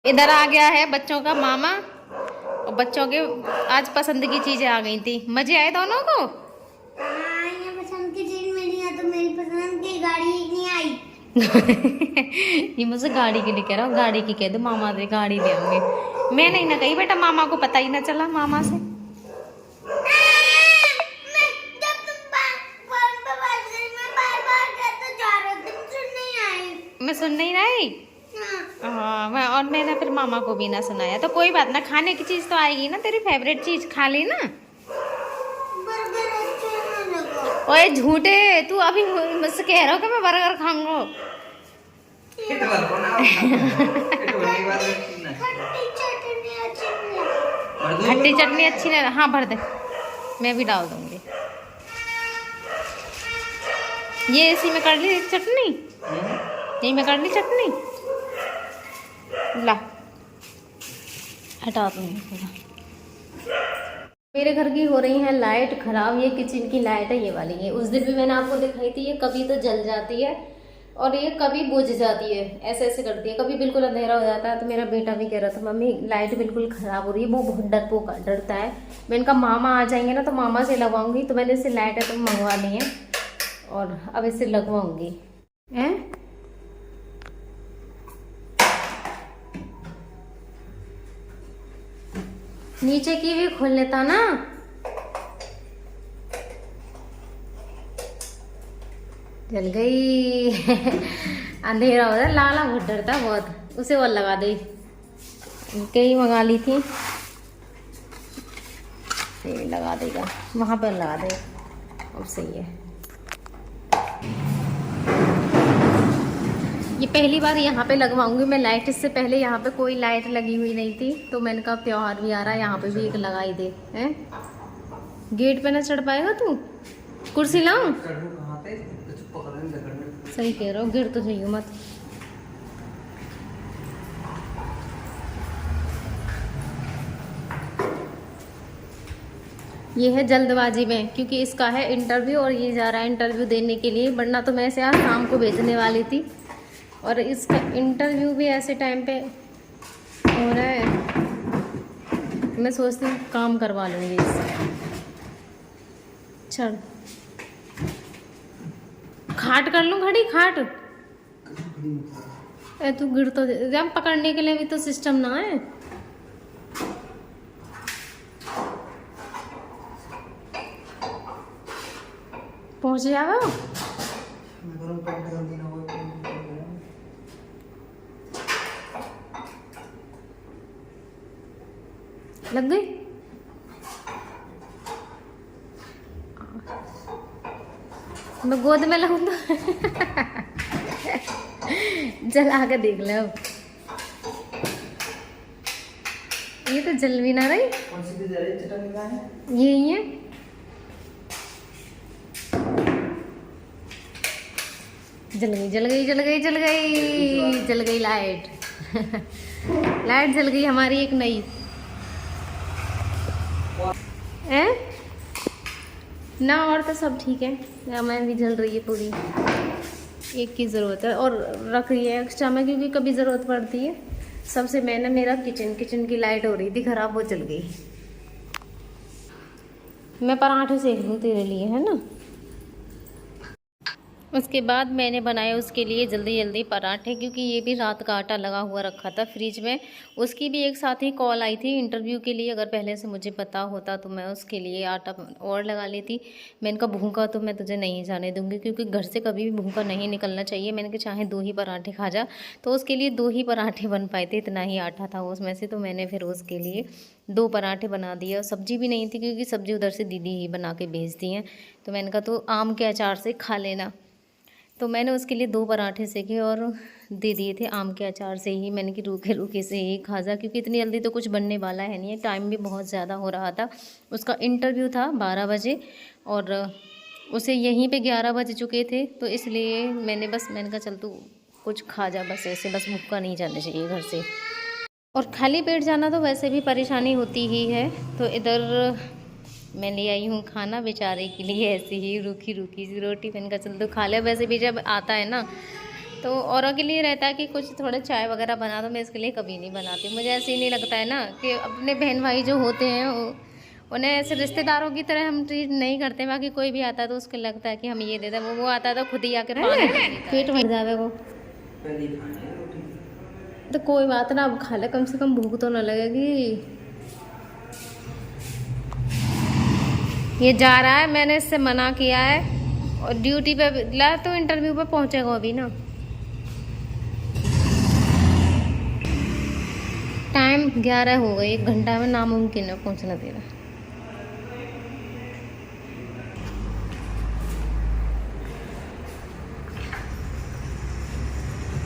इधर आ गया है बच्चों का मामा और बच्चों के आज पसंद की चीजें आ गई थी। मजे आए दोनों को। हाँ, ये पसंद की चीज मिली है तो मेरी पसंद की गाड़ी नहीं आई। ये मुझसे गाड़ी की नहीं कह रहा हूँ, गाड़ी की कह दो, मामा दे गाड़ी दे होंगे। मैं नहीं ना कही बेटा, मामा को पता ही ना चला मामा से। जब तुम फोन पे बात करी मैं बार-बार कहता जा रहा तुम सुन नहीं आई। मैं सुन नहीं रही। हाँ मैं और मैंने फिर मामा को भी ना सुनाया। तो कोई बात ना, खाने की चीज तो आएगी ना, तेरी फेवरेट चीज खा ली ना। बर्गर अच्छा नहीं लगा। ओए झूठे, तू अभी मुझसे कह रहा हो कि मैं बर्गर खाऊंगा। खट्टी चटनी अच्छी नहीं। हाँ भर दे, मैं भी डाल दूंगी। ये इसी में कर ली चटनी, यही में कर ली चटनी। ला हटा दूंगी पूरा। मेरे घर की हो रही है लाइट खराब। ये किचन की लाइट है, ये वाली है। उस दिन भी मैंने आपको दिखाई थी। ये कभी तो जल जाती है और ये कभी बुझ जाती है, ऐसे ऐसे करती है। कभी बिल्कुल अंधेरा हो जाता है। तो मेरा बेटा भी कह रहा था मम्मी लाइट बिल्कुल खराब हो रही है। वो बहुत डरता है। मैंने कहा मामा आ जाएंगे ना तो मामा से लगवाऊंगी। तो मैंने इससे लाइट है तो मंगवा ली है और अब इससे लगवाऊंगी। हैं नीचे की भी खोल लेता ना। जल गई। अंधेरा हो रहा है। लाला बहुत डरता बहुत, उसे और लगा दे। कई मंगा ली थी, ये लगा देगा, वहां पर लगा दे। अब सही है। ये पहली बार यहाँ पे लगवाऊंगी मैं लाइट। इससे पहले यहाँ पे कोई लाइट लगी हुई नहीं थी। तो मैंने कहा त्योहार भी आ रहा है, यहाँ पे भी एक लगाई दे। हैं गेट पे ना चढ़ पाएगा तू? कुर्सी लाऊं? सही कह रहा हो, गिर तो जाइयो मत। ये है जल्दबाजी में, क्योंकि इसका है इंटरव्यू और ये जा रहा है इंटरव्यू देने के लिए। वरना तो मैं इसे आज शाम को भेजने वाली थी। और इसका इंटरव्यू भी ऐसे टाइम पे हो रहा है। मैं सोचती हूँ काम करवा लूँगी इससे। चल खाट कर लूँ खड़ी, खाट। ए तू गिर तो जब पकड़ने के लिए भी तो सिस्टम ना है। पहुँच जाएगा। लग गई। मैं गोद में लगूँ तो जला के देख ले। अब ये तो जल भी ना रही। कौन सी जल रही चटनी है? यही है। जल गई जल गई जल गई जल गई जल गई लाइट। लाइट जल गई हमारी एक नई। है ना, और तो सब ठीक है। मैं भी जल रही है पूरी। एक की ज़रूरत है और रख रही है एक्स्ट्रा में, क्योंकि कभी ज़रूरत पड़ती है। सबसे मैंने मेरा किचन की लाइट हो रही थी ख़राब, वो जल गई। मैं पराठे सेक लूँ तेरे लिए, है ना। उसके बाद मैंने बनाया उसके लिए जल्दी जल्दी पराठे, क्योंकि ये भी रात का आटा लगा हुआ रखा था फ्रिज में। उसकी भी एक साथ ही कॉल आई थी इंटरव्यू के लिए। अगर पहले से मुझे पता होता तो मैं उसके लिए आटा और लगा लेती। मैंने कहा भूखा तो मैं तुझे नहीं जाने दूंगी, क्योंकि घर से कभी भी भूखा नहीं निकलना चाहिए। मैंने कहा चाहे 2 ही पराठे खा जा। तो उसके लिए 2 ही पराठे बन पाए थे, इतना ही आटा था उसमें से। तो मैंने फिर उसके लिए 2 पराठे बना दिए। और सब्ज़ी भी नहीं थी, क्योंकि सब्ज़ी उधर से दीदी ही बना के भेजती हैं। तो मैंने कहा तो आम के अचार से खा लेना। तो मैंने उसके लिए 2 पराठे सेके और दे दिए थे आम के अचार से ही। मैंने कि रूखे रूखे से ही खा जा, क्योंकि इतनी जल्दी तो कुछ बनने वाला है नहीं है। टाइम भी बहुत ज़्यादा हो रहा था। उसका इंटरव्यू था 12 बजे और उसे यहीं पे 11 बज चुके थे। तो इसलिए मैंने कहा चल तू कुछ खा जा, बस ऐसे, बस भूखा नहीं जाना चाहिए घर से। और खाली पेट जाना तो वैसे भी परेशानी होती ही है। तो इधर मैं ले आई हूँ खाना बेचारे के लिए, ऐसी ही रूखी रूखी सी रोटी। मैंने कहा चल तो खा ले। वैसे भी जब आता है ना तो औरों के लिए रहता है कि कुछ थोड़ा चाय वगैरह बना दो, मैं इसके लिए कभी नहीं बनाती। मुझे ऐसे ही नहीं लगता है ना कि अपने बहन भाई जो होते हैं उन्हें ऐसे रिश्तेदारों की तरह हम ट्रीट नहीं करते। बाकी कोई भी आता है तो उसको लगता है कि हम ये दे दें, वो आता है तो खुद ही आके पानी पेट भर जावे वो। तो कोई बात ना, अब खा ले, कम से कम भूख तो ना लगेगी। ये जा रहा है, मैंने इससे मना किया है, और ड्यूटी पे ला तो इंटरव्यू पे पहुंचेगा अभी ना। टाइम 11 हो गई, 1 घंटा में नामुमकिन है पहुंचना तेरा।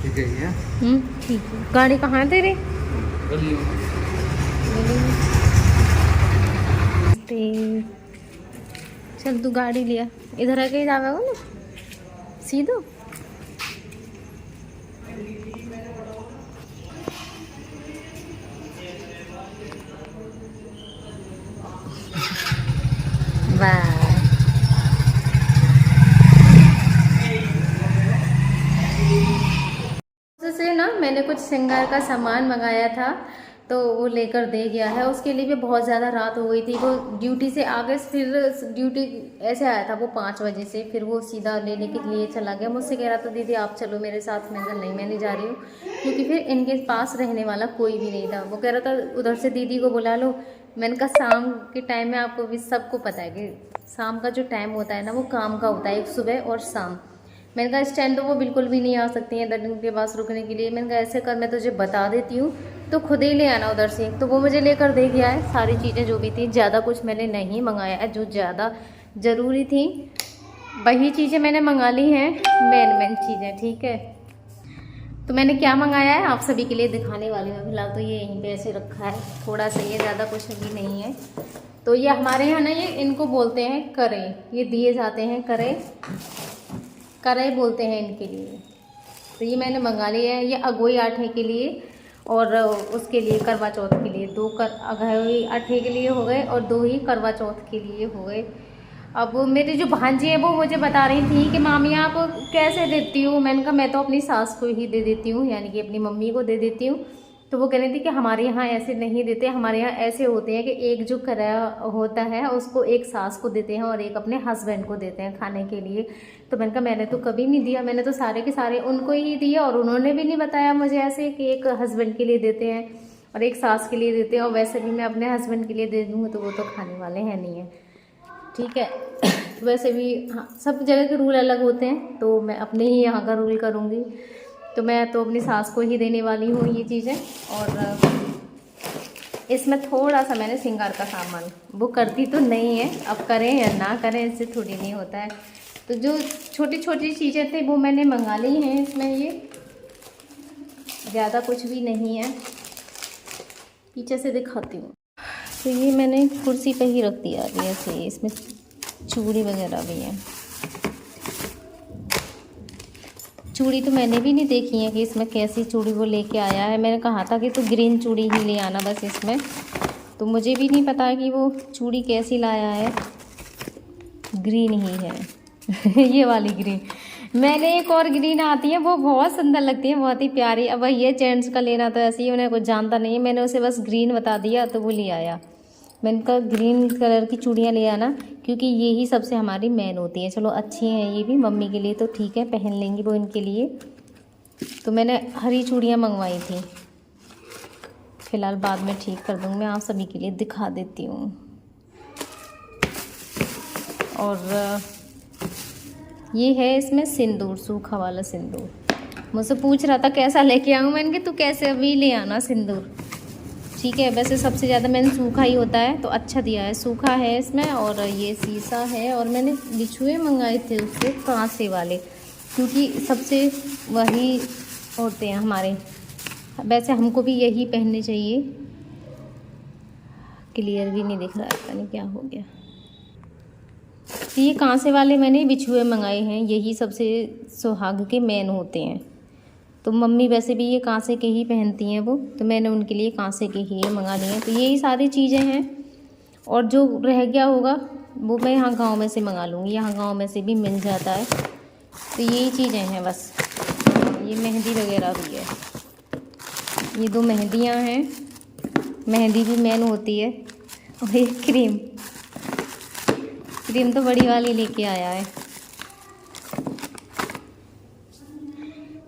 ठीक है। ठीक है। गाड़ी कहाँ है तेरी? चल तू गाड़ी लिया, इधर आके जावेगा ना सीधो। वाह, से ना मैंने कुछ श्रृंगार का सामान मंगाया था, तो वो लेकर दे गया है। उसके लिए भी बहुत ज़्यादा रात हो गई थी। वो ड्यूटी से आगे, फिर ड्यूटी ऐसे आया था वो 5 बजे से, फिर वो सीधा लेने के लिए चला गया। मुझसे कह रहा था दीदी आप चलो मेरे साथ। मैंने कहा नहीं, मैं नहीं जा रही हूँ, क्योंकि फिर इनके पास रहने वाला कोई भी नहीं था। वो कह रहा था उधर से दीदी को बुला लो। मैंने कहा शाम के टाइम में आपको भी सबको पता है कि शाम का जो टाइम होता है ना वो काम का होता है, एक सुबह और शाम। मैंने कहा इस टाइम तो वो बिल्कुल भी नहीं आ सकती हैं दर्जन के पास रुकने के लिए। मैंने कहा ऐसे कर, मैं तुझे बता देती हूँ तो खुद ही ले आना उधर से। तो वो मुझे लेकर दे गया है सारी चीज़ें जो भी थी। ज़्यादा कुछ मैंने नहीं मंगाया है, जो ज़्यादा ज़रूरी थी वही चीज़ें मैंने मंगा ली हैं, मेन चीज़ें। ठीक है, तो मैंने क्या मंगाया है आप सभी के लिए दिखाने वाली हूँ। फिलहाल तो ये यहीं पे ऐसे रखा है, थोड़ा सा ये, ज़्यादा कुछ भी नहीं है। तो ये हमारे यहाँ ना, ये इनको बोलते हैं करे, ये दिए जाते हैं करे, करे बोलते हैं इनके लिए। तो ये मैंने मंगा लिया है। ये अगोई आठे के लिए और उसके लिए करवा चौथ के लिए, 2 अगोई आठे के लिए हो गए और 2 ही करवा चौथ के लिए हो गए। अब मेरी जो भांजी है वो मुझे बता रही थी कि मामी आप कैसे देती हो। मैंने कहा मैं तो अपनी सास को ही दे देती हूँ, यानी कि अपनी मम्मी को दे देती हूँ। तो वो कह रही थी कि हमारे यहाँ ऐसे नहीं देते, हमारे यहाँ ऐसे होते हैं कि एक जो कराया होता है उसको एक सास को देते हैं और एक अपने हस्बैंड को देते हैं खाने के लिए। तो मैंने कहा मैंने तो कभी नहीं दिया, मैंने तो सारे के सारे उनको ही दिए, और उन्होंने भी नहीं बताया मुझे ऐसे कि एक हस्बैंड के लिए देते हैं और एक सास के लिए देते हैं। और वैसे भी मैं अपने हस्बैंड के लिए दे दूँगी तो वो तो खाने वाले हैं नहीं है। ठीक है, वैसे भी हाँ, सब जगह के रूल अलग होते हैं, तो मैं अपने ही यहाँ का रूल करूँगी। तो मैं तो अपनी सास को ही देने वाली हूँ ये चीज़ें। और इसमें थोड़ा सा मैंने श्रृंगार का सामान, वो करती तो नहीं है, अब करें या ना करें इससे थोड़ी नहीं होता है। तो जो छोटी छोटी चीज़ें थी वो मैंने मंगा ली हैं इसमें। ये ज़्यादा कुछ भी नहीं है, पीछे से दिखाती हूँ। तो ये मैंने कुर्सी पे ही रख दिया अभी ऐसे। इसमें चूड़ी वगैरह भी है। चूड़ी तो मैंने भी नहीं देखी है कि इसमें कैसी चूड़ी वो लेके आया है। मैंने कहा था कि तो ग्रीन चूड़ी ही ले आना बस इसमें, तो मुझे भी नहीं पता कि वो चूड़ी कैसी लाया है। ग्रीन ही है ये वाली ग्रीन। मैंने एक और ग्रीन आती है वो बहुत सुंदर लगती है, बहुत ही प्यारी। अब ये जेंट्स का लेना तो ऐसे ही, उन्हें कुछ जानता नहीं है। मैंने उसे बस ग्रीन बता दिया तो वो ले आया। मैंने कहा ग्रीन कलर की चूड़ियाँ ले आना, क्योंकि ये ही सबसे हमारी मेन होती हैं। चलो अच्छी हैं ये भी, मम्मी के लिए तो ठीक है, पहन लेंगी वो इनके लिए। तो मैंने हरी चूड़ियाँ मंगवाई थी, फ़िलहाल बाद में ठीक कर दूँगी। मैं आप सभी के लिए दिखा देती हूँ। और ये है इसमें सिंदूर, सूखा वाला सिंदूर। मुझसे पूछ रहा था कैसा लेके आऊँ, मैंने कहा तू कैसे अभी ले आना सिंदूर। ठीक है, वैसे सबसे ज़्यादा मैंने सूखा ही होता है तो अच्छा दिया है, सूखा है इसमें। और ये शीशा है, और मैंने बिछुए मंगाए थे उससे कांसे वाले, क्योंकि सबसे वही होते हैं हमारे। वैसे हमको भी यही पहनने चाहिए। क्लियर भी नहीं दिख रहा है, पता नहीं क्या हो गया। तो ये कांसे वाले मैंने बिछुए मंगाए हैं, यही सबसे सुहाग के मेन होते हैं। तो मम्मी वैसे भी ये कांसे के ही पहनती हैं वो, तो मैंने उनके लिए कांसे के ही मंगा लिए हैं। तो यही सारी चीज़ें हैं, और जो रह गया होगा वो मैं यहाँ गांव में से मंगा लूँगी, यहाँ गांव में से भी मिल जाता है। तो यही चीज़ें हैं बस। ये मेहंदी वगैरह भी है। ये 2 मेहंदियाँ हैं, मेहंदी भी मेन होती है। और ये क्रीम तो बड़ी वाली लेके आया है।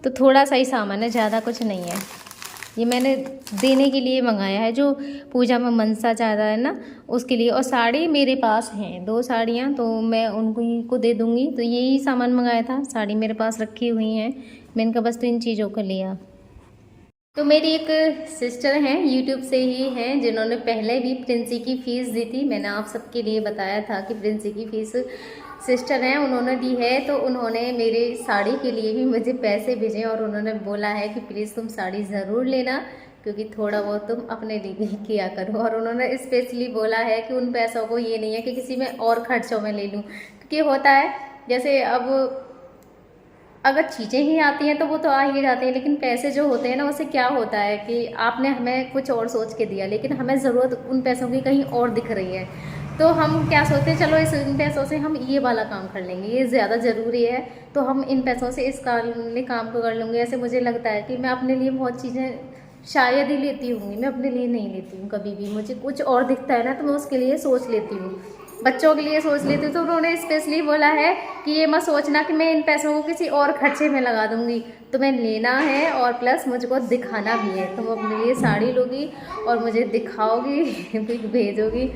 तो थोड़ा सा ही सामान है, ज़्यादा कुछ नहीं है। ये मैंने देने के लिए मंगाया है, जो पूजा में मनसा ज़्यादा है ना, उसके लिए। और साड़ी मेरे पास हैं 2 साड़ियाँ, तो मैं उनको ही को दे दूँगी। तो यही सामान मंगाया था, साड़ी मेरे पास रखी हुई हैं, मैंने कहा बस तो इन चीज़ों को लिया। तो मेरी एक सिस्टर हैं, यूट्यूब से ही हैं, जिन्होंने पहले भी प्रिंसी की फ़ीस दी थी। मैंने आप सबके लिए बताया था कि प्रिंसी की फ़ीस सिस्टर हैं, उन्होंने दी है। तो उन्होंने मेरे साड़ी के लिए भी मुझे पैसे भेजे और उन्होंने बोला है कि प्लीज़ तुम साड़ी ज़रूर लेना, क्योंकि थोड़ा बहुत तुम अपने लिए भी किया करो। और उन्होंने स्पेशली बोला है कि उन पैसों को ये नहीं है कि किसी में और खर्चों में ले लूँ, क्योंकि होता है जैसे अब अगर चीज़ें ही आती हैं तो वो तो आ ही जाती हैं, लेकिन पैसे जो होते हैं ना, उससे क्या होता है कि आपने हमें कुछ और सोच के दिया, लेकिन हमें ज़रूरत उन पैसों की कहीं और दिख रही है। तो हम क्या सोचते हैं, चलो इन पैसों से हम ये वाला काम कर लेंगे, ये ज़्यादा ज़रूरी है, तो हम इन पैसों से इस काम को कर लूँगे। ऐसे मुझे लगता है कि मैं अपने लिए बहुत चीज़ें शायद ही लेती होंगी, मैं अपने लिए नहीं लेती हूँ कभी भी। मुझे कुछ और दिखता है ना, तो मैं उसके लिए सोच लेती हूँ, बच्चों के लिए सोच लेती हूँ। तो उन्होंने स्पेशली बोला है कि ये मत सोचना कि मैं इन पैसों को किसी और खर्चे में लगा दूँगी, तुम्हें लेना है और प्लस मुझको दिखाना भी है। तुम अपने लिए साड़ी लोगी और मुझे दिखाओगी फिर भेजोगी,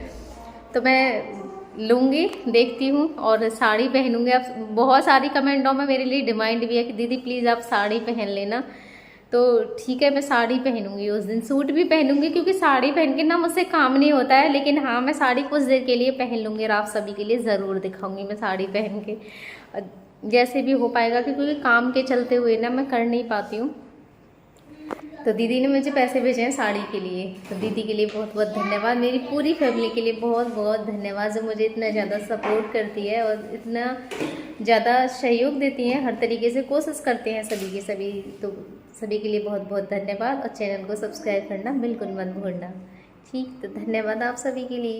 तो मैं लूँगी, देखती हूँ और साड़ी पहनूँगी। अब बहुत सारी कमेंटों में मेरे लिए डिमांड भी है कि दीदी प्लीज़ आप साड़ी पहन लेना। तो ठीक है, मैं साड़ी पहनूंगी उस दिन, सूट भी पहनूंगी, क्योंकि साड़ी पहन के ना मुझसे काम नहीं होता है। लेकिन हाँ, मैं साड़ी कुछ देर के लिए पहन लूँगी और आप सभी के लिए ज़रूर दिखाऊंगी मैं साड़ी पहन के, जैसे भी हो पाएगा, क्योंकि काम के चलते हुए ना मैं कर नहीं पाती हूँ। तो दीदी ने मुझे पैसे भेजे हैं साड़ी के लिए, तो दीदी के लिए बहुत बहुत धन्यवाद। मेरी पूरी फैमिली के लिए बहुत बहुत धन्यवाद, जो मुझे इतना ज़्यादा सपोर्ट करती है और इतना ज़्यादा सहयोग देती हैं, हर तरीके से कोशिश करते हैं सभी के सभी। तो सभी के लिए बहुत बहुत धन्यवाद और चैनल को सब्सक्राइब करना बिल्कुल मत भूलना। ठीक, तो धन्यवाद आप सभी के लिए।